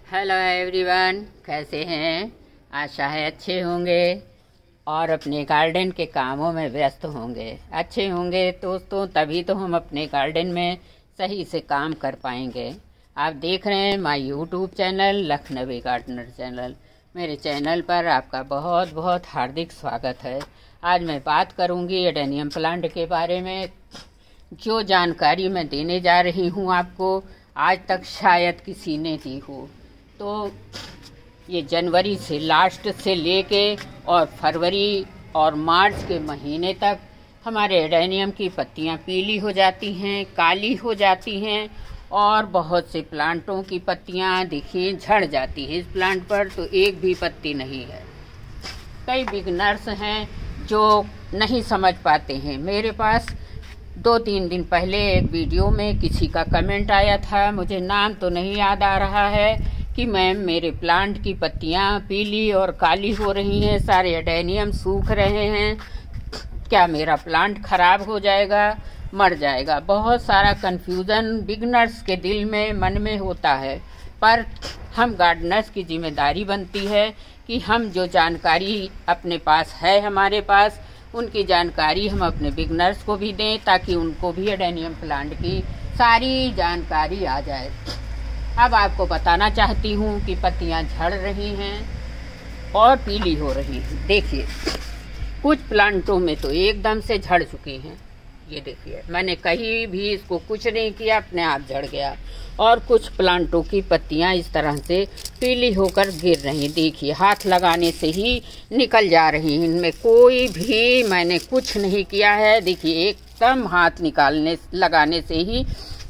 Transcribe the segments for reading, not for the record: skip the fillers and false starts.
Hello everyone, कैसे हैं? आशा है अच्छे होंगे और अपने गार्डन के कामों में व्यस्त होंगे। अच्छे होंगे दोस्तों, तभी तो हम अपने गार्डन में सही से काम कर पाएंगे। आप देख रहे हैं my YouTube channel Lakhnavi gardener channel. मेरे चैनल पर आपका बहुत बहुत हार्दिक स्वागत है। आज मैं बात करूंगी एडेनियम प्लांट के बारे में। जो जानकारी मैं देने जा रही हूं आपको, आज तक शायद किसी ने दी हो। तो ये जनवरी से लास्ट से लेके और फरवरी और मार्च के महीने तक हमारे एडेनियम की पत्तियां पीली हो जाती हैं, काली हो जाती हैं और बहुत से प्लांटों की पत्तियां देखिए झड़ जाती हैं। इस प्लांट पर तो एक भी पत्ती नहीं है। कई बिगनर्स हैं जो नहीं समझ पाते हैं। मेरे पास 2-3 दिन पहले एक वीडियो में किसी का कमेंट आया था, मुझे नाम तो नहीं याद आ रहा है, कि मैम मेरे प्लांट की पत्तियां पीली और काली हो रही हैं, सारे एडेनियम सूख रहे हैं, क्या मेरा प्लांट खराब हो जाएगा, मर जाएगा। बहुत सारा कंफ्यूजन बिगनर्स के दिल में मन में होता है। पर हम गार्डनर्स की जिम्मेदारी बनती है कि हम जो जानकारी अपने पास है, हमारे पास, उनकी जानकारी हम अपने बिगनर्स को भी दें ताकि उनको भी एडेनियम प्लांट की सारी जानकारी आ जाए। अब आपको बताना चाहती हूँ कि पत्तियाँ झड़ रही हैं और पीली हो रही हैं। देखिए, कुछ प्लांटों में तो एकदम से झड़ चुकी हैं। ये देखिए, मैंने कहीं भी इसको कुछ नहीं किया, अपने आप झड़ गया। और कुछ प्लांटों की पत्तियाँ इस तरह से पीली होकर गिर रही। देखिए, हाथ लगाने से ही निकल जा रही हैं। इनमें कोई भी मैंने कुछ नहीं किया है। देखिए, एकदम हाथ लगाने से ही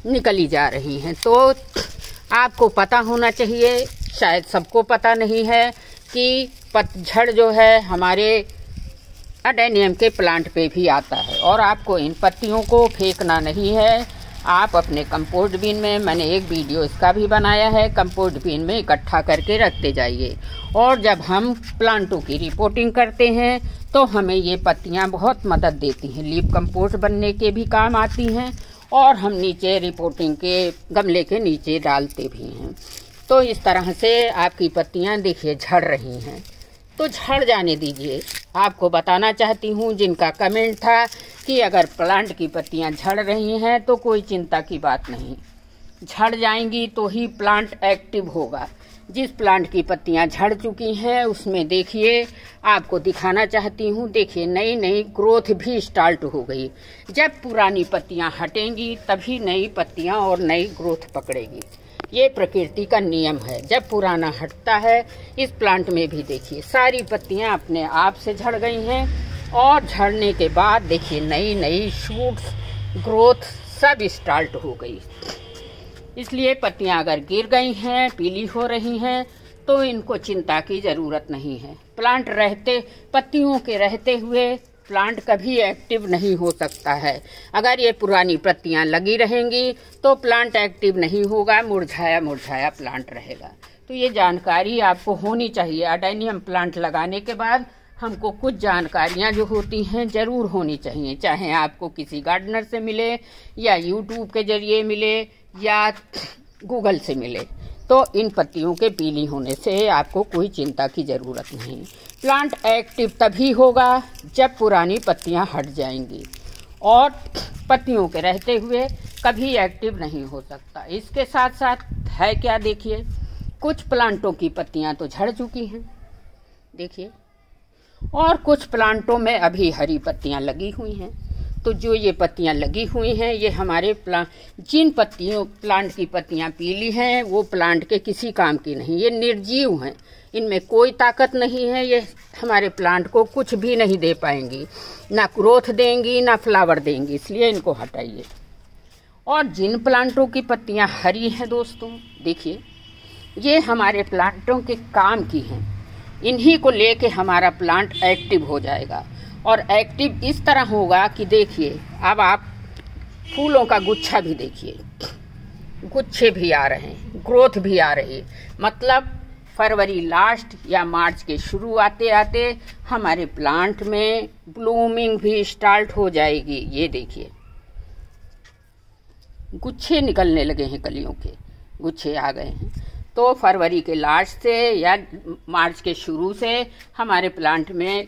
निकली जा रही हैं। तो आपको पता होना चाहिए, शायद सबको पता नहीं है, कि पतझड़ जो है हमारे एडेनियम के प्लांट पे भी आता है। और आपको इन पत्तियों को फेंकना नहीं है। आप अपने कंपोस्ट बिन में, मैंने एक वीडियो इसका भी बनाया है, कंपोस्ट बिन में इकट्ठा करके रखते जाइए। और जब हम प्लांटों की रिपोर्टिंग करते हैं तो हमें ये पत्तियां बहुत मदद देती हैं, लीफ कंपोस्ट बनने के भी काम आती हैं और हम नीचे रिपोर्टिंग के गमले के नीचे डालते भी हैं। तो इस तरह से आपकी पत्तियां देखिए झड़ रही हैं, तो झड़ जाने दीजिए। आपको बताना चाहती हूँ, जिनका कमेंट था कि अगर प्लांट की पत्तियां झड़ रही हैं तो कोई चिंता की बात नहीं, झड़ जाएंगी तो ही प्लांट एक्टिव होगा। जिस प्लांट की पत्तियां झड़ चुकी हैं उसमें देखिए, आपको दिखाना चाहती हूँ, देखिए नई नई ग्रोथ भी स्टार्ट हो गई। जब पुरानी पत्तियां हटेंगी तभी नई पत्तियां और नई ग्रोथ पकड़ेगी। ये प्रकृति का नियम है। जब पुराना हटता है, इस प्लांट में भी देखिए सारी पत्तियां अपने आप से झड़ गई हैं और झड़ने के बाद देखिए नई नई शूट्स, ग्रोथ सब स्टार्ट हो गई। इसलिए पत्तियां अगर गिर गई हैं, पीली हो रही हैं, तो इनको चिंता की ज़रूरत नहीं है। प्लांट पत्तियों के रहते हुए प्लांट कभी एक्टिव नहीं हो सकता है। अगर ये पुरानी पत्तियां लगी रहेंगी तो प्लांट एक्टिव नहीं होगा, मुरझाया मुरझाया प्लांट रहेगा। तो ये जानकारी आपको होनी चाहिए। एडेनियम प्लांट लगाने के बाद हमको कुछ जानकारियां जो होती हैं ज़रूर होनी चाहिए, चाहे आपको किसी गार्डनर से मिले या यूट्यूब के जरिए मिले या गूगल से मिले। तो इन पत्तियों के पीली होने से आपको कोई चिंता की ज़रूरत नहीं। प्लांट एक्टिव तभी होगा जब पुरानी पत्तियां हट जाएंगी, और पत्तियों के रहते हुए कभी एक्टिव नहीं हो सकता। इसके साथ साथ है क्या, देखिए कुछ प्लांटों की पत्तियां तो झड़ चुकी हैं, देखिए, और कुछ प्लांटों में अभी हरी पत्तियां लगी हुई हैं। तो जो ये पत्तियां लगी हुई हैं, ये हमारे जिन प्लांट की पत्तियां पीली हैं वो प्लांट के किसी काम की नहीं, ये निर्जीव हैं, इनमें कोई ताकत नहीं है। ये हमारे प्लांट को कुछ भी नहीं दे पाएंगी, ना ग्रोथ देंगी ना फ्लावर देंगी, इसलिए इनको हटाइए। और जिन प्लांटों की पत्तियां हरी हैं दोस्तों, देखिए ये हमारे प्लांटों के काम की हैं। इन्हीं को लेके हमारा प्लांट एक्टिव हो जाएगा। और एक्टिव इस तरह होगा कि देखिए, अब आप फूलों का गुच्छा भी देखिए, गुच्छे भी आ रहे हैं, ग्रोथ भी आ रही है। मतलब फरवरी लास्ट या मार्च के शुरू आते आते हमारे प्लांट में ब्लूमिंग भी स्टार्ट हो जाएगी। ये देखिए, गुच्छे निकलने लगे हैं, कलियों के गुच्छे आ गए हैं। तो फरवरी के लास्ट से या मार्च के शुरू से हमारे प्लांट में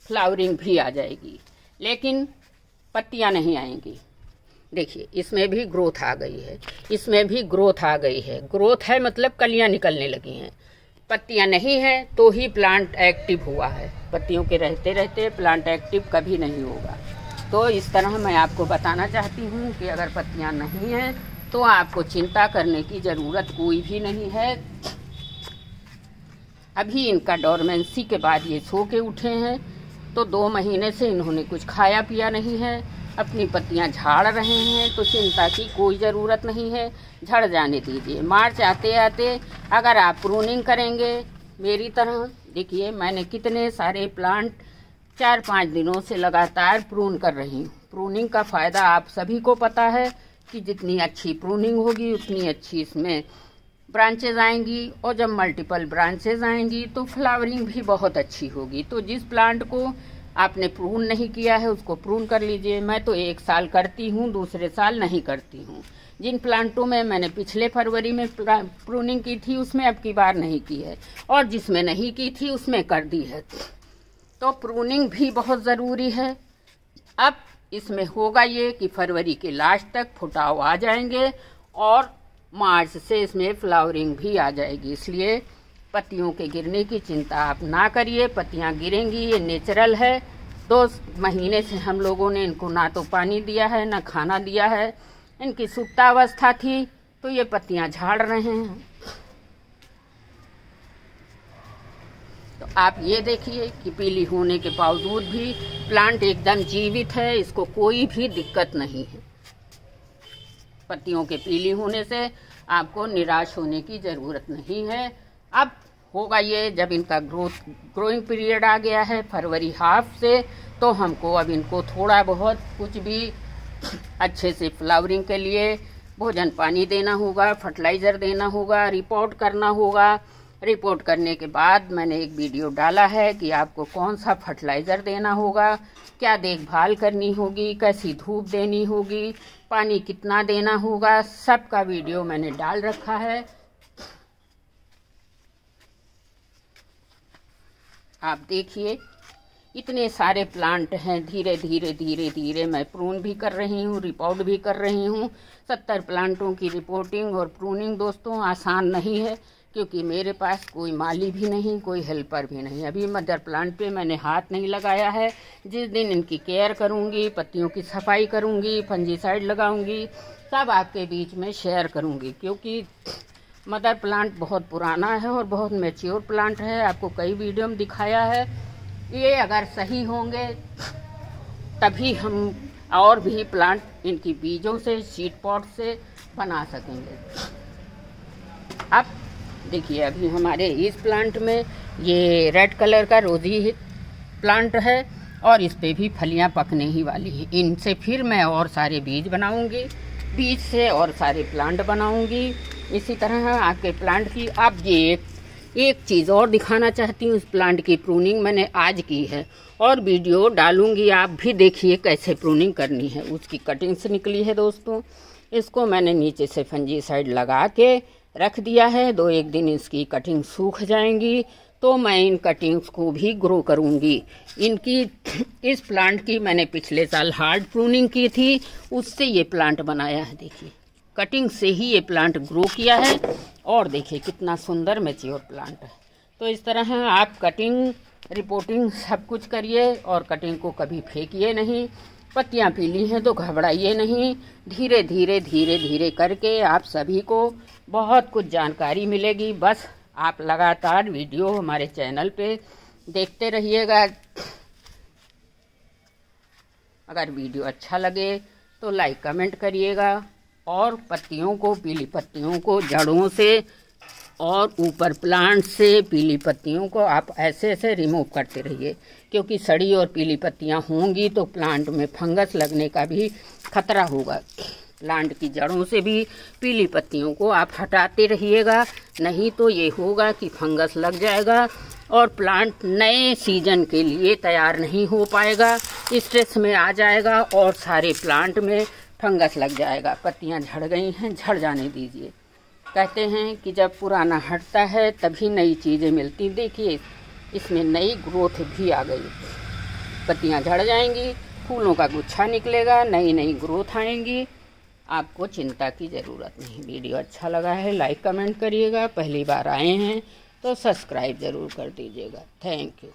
फ्लावरिंग भी आ जाएगी, लेकिन पत्तियां नहीं आएंगी। देखिए इसमें भी ग्रोथ आ गई है, इसमें भी ग्रोथ आ गई है। ग्रोथ है मतलब कलियां निकलने लगी हैं। पत्तियां नहीं है तो ही प्लांट एक्टिव हुआ है। पत्तियों के रहते रहते प्लांट एक्टिव कभी नहीं होगा। तो इस तरह मैं आपको बताना चाहती हूँ कि अगर पत्तियां नहीं हैं तो आपको चिंता करने की ज़रूरत कोई भी नहीं है। अभी इनका डोरमेंसी के बाद ये सो के उठे हैं, तो 2 महीने से इन्होंने कुछ खाया पिया नहीं है, अपनी पत्तियां झाड़ रहे हैं, तो चिंता की कोई ज़रूरत नहीं है, झड़ जाने दीजिए। मार्च आते आते अगर आप प्रूनिंग करेंगे मेरी तरह, देखिए मैंने कितने सारे प्लांट 4-5 दिनों से लगातार प्रून कर रही हूँ। प्रूनिंग का फ़ायदा आप सभी को पता है कि जितनी अच्छी प्रूनिंग होगी उतनी अच्छी इसमें ब्रांचेज आएंगी, और जब मल्टीपल ब्रांचेज आएंगी तो फ्लावरिंग भी बहुत अच्छी होगी। तो जिस प्लांट को आपने प्रून नहीं किया है उसको प्रून कर लीजिए। मैं तो 1 साल करती हूँ, दूसरे साल नहीं करती हूँ। जिन प्लांटों में मैंने पिछले फरवरी में प्रूनिंग की थी उसमें अब की बार नहीं की है, और जिसमें नहीं की थी उसमें कर दी है। तो प्रूनिंग भी बहुत ज़रूरी है। अब इसमें होगा ये कि फरवरी के लास्ट तक फुटाव आ जाएंगे और मार्च से इसमें फ्लावरिंग भी आ जाएगी। इसलिए पत्तियों के गिरने की चिंता आप ना करिए। पत्तियां गिरेंगी, ये नेचुरल है। 2 महीने से हम लोगों ने इनको ना तो पानी दिया है ना खाना दिया है। इनकी सुप्तावस्था थी तो ये पत्तियां झाड़ रहे हैं। तो आप ये देखिए कि पीली होने के बावजूद भी प्लांट एकदम जीवित है, इसको कोई भी दिक्कत नहीं है। पत्तियों के पीली होने से आपको निराश होने की ज़रूरत नहीं है। अब होगा ये जब इनका ग्रोइंग पीरियड आ गया है फरवरी हाफ से, तो हमको अब इनको थोड़ा बहुत कुछ भी अच्छे से फ्लावरिंग के लिए भोजन पानी देना होगा, फर्टिलाइज़र देना होगा, रिपोर्ट करना होगा। रिपोर्ट करने के बाद मैंने एक वीडियो डाला है कि आपको कौन सा फर्टिलाइज़र देना होगा, क्या देखभाल करनी होगी, कैसी धूप देनी होगी, पानी कितना देना होगा, सब का वीडियो मैंने डाल रखा है। आप देखिए इतने सारे प्लांट हैं। धीरे धीरे मैं प्रून भी कर रही हूँ, रिपोर्ट भी कर रही हूँ। 70 प्लांटों की रिपोर्टिंग और प्रूनिंग दोस्तों आसान नहीं है, क्योंकि मेरे पास कोई माली भी नहीं, कोई हेल्पर भी नहीं। अभी मदर प्लांट पे मैंने हाथ नहीं लगाया है। जिस दिन इनकी केयर करूँगी, पत्तियों की सफाई करूँगी, फंजीसाइड लगाऊँगी, सब आपके बीच में शेयर करूँगी। क्योंकि मदर प्लांट बहुत पुराना है और बहुत मैच्योर प्लांट है, आपको कई वीडियो में दिखाया है। ये अगर सही होंगे तभी हम और भी प्लांट इनकी बीजों से, सीड पॉट से बना सकेंगे। अब देखिए अभी हमारे इस प्लांट में ये रेड कलर का रोजी प्लांट है और इस पे भी फलियां पकने ही वाली हैं। इनसे फिर मैं और सारे बीज बनाऊंगी, बीज से और सारे प्लांट बनाऊंगी। इसी तरह आपके प्लांट की अब ये एक चीज़ और दिखाना चाहती हूँ। इस प्लांट की प्रूनिंग मैंने आज की है और वीडियो डालूंगी, आप भी देखिए कैसे प्रूनिंग करनी है। उसकी कटिंग्स निकली है दोस्तों। इसको मैंने नीचे से फंजीसाइड लगा के रख दिया है। 2-1 दिन इसकी कटिंग सूख जाएंगी तो मैं इन कटिंग्स को भी ग्रो करूंगी। इनकी इस प्लांट की मैंने पिछले साल हार्ड प्रूनिंग की थी, उससे ये प्लांट बनाया है। देखिए कटिंग से ही ये प्लांट ग्रो किया है और देखिए कितना सुंदर मैच्योर प्लांट है। तो इस तरह आप कटिंग, रिपोर्टिंग सब कुछ करिए और कटिंग को कभी फेंकिए नहीं। पत्तियां पीली हैं तो घबराइए नहीं। धीरे धीरे करके आप सभी को बहुत कुछ जानकारी मिलेगी। बस आप लगातार वीडियो हमारे चैनल पे देखते रहिएगा। अगर वीडियो अच्छा लगे तो लाइक कमेंट करिएगा और पत्तियों को, पीली पत्तियों को जड़ों से और ऊपर प्लांट से पीली पत्तियों को आप ऐसे ऐसे रिमूव करते रहिए, क्योंकि सड़ी और पीली पत्तियां होंगी तो प्लांट में फंगस लगने का भी खतरा होगा। प्लांट की जड़ों से भी पीली पत्तियों को आप हटाते रहिएगा, नहीं तो ये होगा कि फंगस लग जाएगा और प्लांट नए सीजन के लिए तैयार नहीं हो पाएगा, स्ट्रेस में आ जाएगा और सारे प्लांट में फंगस लग जाएगा। पत्तियां झड़ गई हैं, झड़ जाने दीजिए। कहते हैं कि जब पुराना हटता है तभी नई चीज़ें मिलती। देखिए इसमें नई ग्रोथ भी आ गई, पत्तियां झड़ जाएंगी, फूलों का गुच्छा निकलेगा, नई नई ग्रोथ आएंगी। आपको चिंता की ज़रूरत नहीं। वीडियो अच्छा लगा है लाइक कमेंट करिएगा। पहली बार आए हैं तो सब्सक्राइब ज़रूर कर दीजिएगा। Thank you.